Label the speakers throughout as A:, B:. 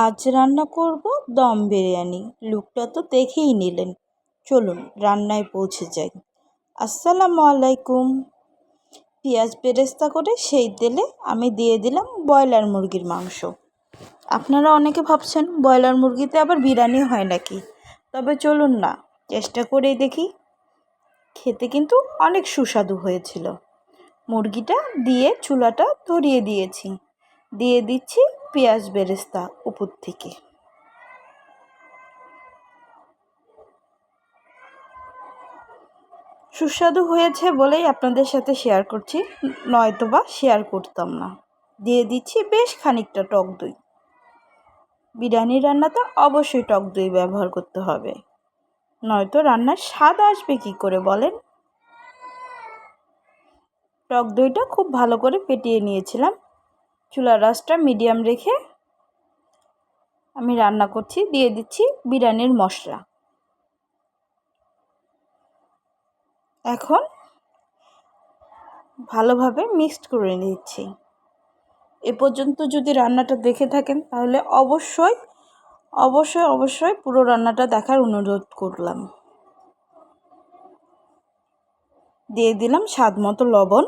A: আজ রান্না করব দম বিরিয়ানি। লুকটা তো দেখেই নিলেন। চলুন রান্নায় পৌঁছে যাই। আসসালামু আলাইকুম। পেঁয়াজ বেরেস্তা করে সেই তেলে আমি দিয়ে দিলাম ব্রয়লার মুরগির মাংস। আপনারা অনেকে ভাবছেন ব্রয়লার মুরগিতে আবার বিরিয়ানি হয় নাকি, তবে চলুন না চেষ্টা করেই দেখি। খেতে কিন্তু অনেক সুস্বাদু হয়েছিল। মুরগিটা দিয়ে চুলাটা ধরিয়ে দিয়েছি, দিয়ে দিচ্ছি পেঁয়াজ বেরেস্তা উপর থেকে। সুস্বাদু হয়েছে বলেই আপনাদের সাথে শেয়ার করছি, নয়তোবা শেয়ার করতাম না। দিয়ে দিচ্ছি বেশ খানিকটা টক দই। বিরিয়ানি রান্নাতে অবশ্যই টক দই ব্যবহার করতে হবে, নয়তো রান্নার স্বাদ আসবে কী করে বলেন। টক দইটা খুব ভালো করে ফেটিয়ে নিয়েছিলাম। চুলার আঁচটা মিডিয়াম রেখে আমি রান্না করছি। দিয়ে দিচ্ছি বিরিয়ানির মশলা। এখন ভালোভাবে মিক্সড করে নিচ্ছি। এ পর্যন্ত যদি রান্নাটা দেখে থাকেন তাহলে অবশ্যই অবশ্যই অবশ্যই পুরো রান্নাটা দেখার অনুরোধ করলাম। দিয়ে দিলাম স্বাদ মতো লবণ,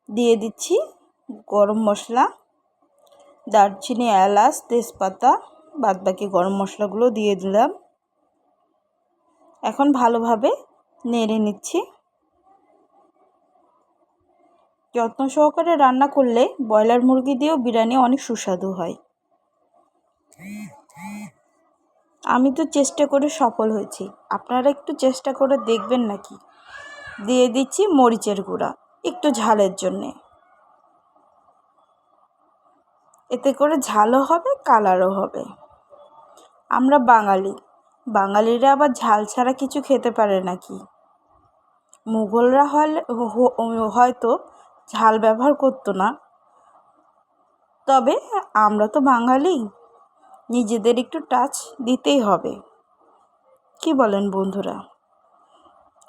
A: দিয়ে দিচ্ছি গরম মশলা, দারচিনি, এলাচ, তেজপাতা, বাদবাকি গরম মশলাগুলো দিয়ে দিলাম। এখন ভালোভাবে নেড়ে নিচ্ছি। যত্ন সহকারে রান্না করলে ব্রয়লার মুরগি দিয়েও বিরিয়ানি অনেক সুস্বাদু হয়। আমি তো চেষ্টা করে সফল হয়েছি, আপনারা একটু চেষ্টা করে দেখবেন নাকি। দিয়ে দিচ্ছি মরিচের গুঁড়া একটু ঝালের জন্যে, এতে করে ঝালও হবে কালারও হবে। আমরা বাঙালিরা আবার ঝাল ছাড়া কিছু খেতে পারে নাকি। মুঘলরা হয়তো ঝাল ব্যবহার করতো না, তবে আমরা তো বাঙালি, নিজেদের একটু টাচ দিতেই হবে। কি বলেন বন্ধুরা?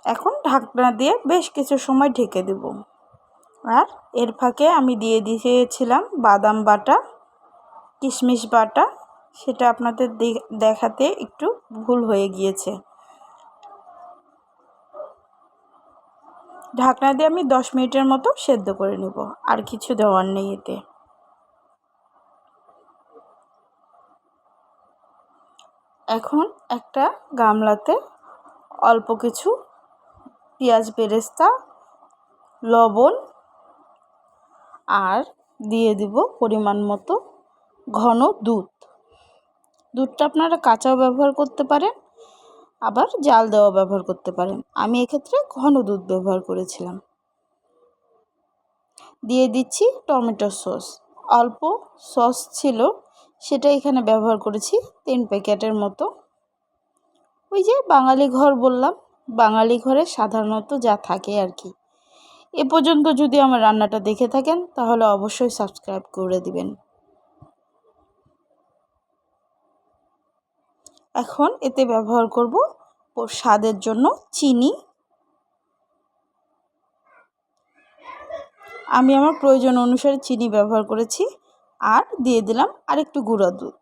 A: এখন ঢাকনা দিয়ে বেশ কিছু সময় ঢেকে দেব। আর এর ফাঁকে আমি দিয়ে দিয়েছিলাম বাদাম বাটা, কিশমিশ বাটা। সেটা আপনাদের দেখাতে একটু ভুল হয়ে গিয়েছে। ঢাকনা দিয়ে আমি 10 মিনিটের মতো সেদ্ধ করে নেব, আর কিছু দেওয়ার নেই এতে। এখন একটা গামলাতে অল্প কিছু পেঁয়াজ বেরেস্তা, লবণ আর দিয়ে দিব পরিমাণ মতো ঘন দুধ। দুধটা আপনারা কাঁচাও ব্যবহার করতে পারেন, আবার জাল দেওয়া ব্যবহার করতে পারেন। আমি এক্ষেত্রে ঘন দুধ ব্যবহার করেছিলাম। দিয়ে দিচ্ছি টমেটো সস। অল্প সস ছিল, সেটা এখানে ব্যবহার করেছি 3 প্যাকেটের মতো। ওই যে বাঙালি ঘর বললাম, বাঙালি ঘরে সাধারণত যা থাকে আর কি। এ পর্যন্ত যদি আমার রান্নাটা দেখে থাকেন তাহলে অবশ্যই সাবস্ক্রাইব করে দিবেন। এখন এতে ব্যবহার করব স্বাদের জন্য চিনি। আমি আমার প্রয়োজন অনুসারে চিনি ব্যবহার করেছি। আর দিয়ে দিলাম আরেকটু গুঁড়া দুধ।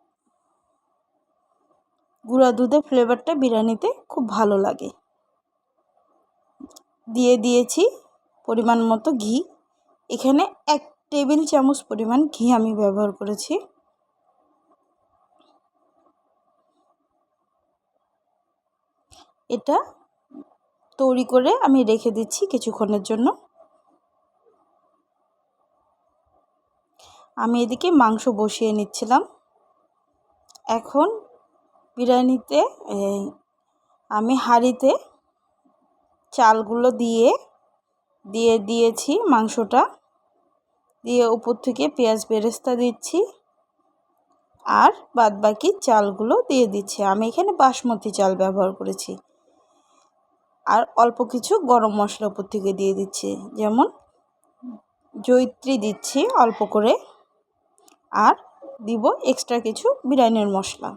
A: গুঁড়া দুধের ফ্লেভারটা বিরিয়ানিতে খুব ভালো লাগে। দিয়ে দিয়েছি পরিমাণ মতো ঘি। এখানে 1 টেবিল চামচ পরিমাণ ঘি আমি ব্যবহার করেছি। এটা তৈরি করে আমি রেখে দিচ্ছি কিছুক্ষণের জন্য। আমি এদিকে মাংস বসিয়ে নিচ্ছিলাম। এখন বিরিয়ানিতে আমি হাঁড়িতে চালগুলো দিয়ে দিয়েছি মাংসটা, দিয়ে উপর থেকে পেঁয়াজ বেরেস্তা দিচ্ছি আর বাদবাকি চালগুলো দিয়ে দিচ্ছি। আমি এখানে বাসমতি চাল ব্যবহার করেছি। আর অল্প কিছু গরম মশলা উপর থেকে দিয়ে দিচ্ছি, যেমন জয়িত্রী দিচ্ছি অল্প করে, আর দিব এক্সট্রা কিছু বিরিয়ানির মশলা।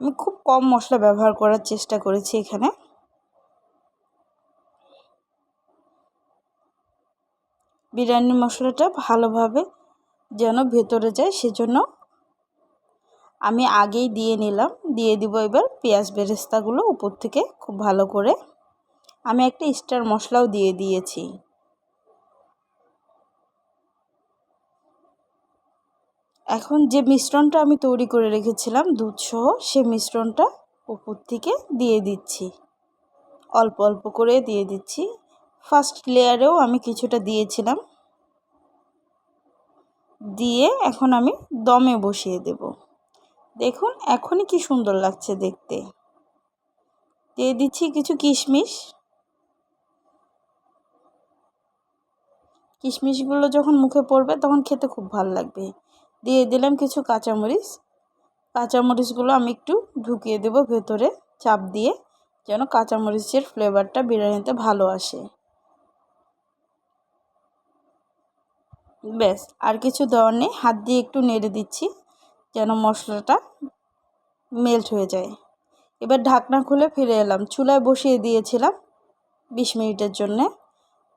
A: আমি খুব কম মশলা ব্যবহার করার চেষ্টা করেছি এখানে। বিরিয়ানি মশলাটা ভালোভাবে যেন ভেতরে যায়, সেজন্য আমি আগেই দিয়ে নিলাম। দিয়ে দিব এবার পেঁয়াজ বেরেস্তাগুলো উপর থেকে খুব ভালো করে। আমি একটা স্টার মশলাও দিয়ে দিয়েছি। এখন যে মিশ্রণটা আমি তৈরি করে রেখেছিলাম দুধসহ, সে মিশ্রণটা উপর থেকে দিয়ে দিচ্ছি, অল্প অল্প করে দিয়ে দিচ্ছি। ফার্স্ট লেয়ারেও আমি কিছুটা দিয়েছিলাম, দিয়ে এখন আমি দমে বসিয়ে দেব। দেখুন এখনই কি সুন্দর লাগছে দেখতে। দিয়ে দিচ্ছি কিছু কিশমিশ। কিশমিশগুলো যখন মুখে পড়বে তখন খেতে খুব ভালো লাগবে। দিয়ে দিলাম কিছু কাঁচামরিচ। কাঁচামরিচগুলো আমি একটু ঢুকিয়ে দেব ভেতরে চাপ দিয়ে, যেন কাঁচামরিচের ফ্লেভারটা বিরিয়ানিতে ভালো আসে। ব্যাস, আর কিছু দেওয়ার নেই। হাত দিয়ে একটু নেড়ে দিচ্ছি যেন মশলাটা মেল্ট হয়ে যায়। এবার ঢাকনা খুলে ফিরে এলাম। চুলায় বসিয়ে দিয়েছিলাম 20 মিনিটের জন্যে।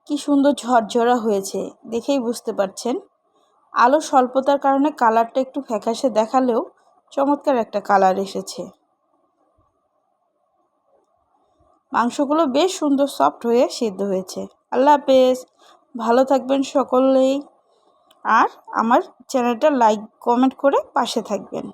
A: কি সুন্দর ঝরঝরা হয়েছে, দেখেই বুঝতে পারছেন। আলো স্বল্পতার কারণে কালারটা একটু ফ্যাকাশে দেখালেও চমৎকার একটা কালার এসেছে। মাংসগুলো বেশ সুন্দর সফট হয়ে সিদ্ধ হয়েছে। আল্লাহ হাফেজ, ভালো থাকবেন সকলেই। আর আমার চ্যানেলটা লাইক কমেন্ট করে পাশে থাকবেন।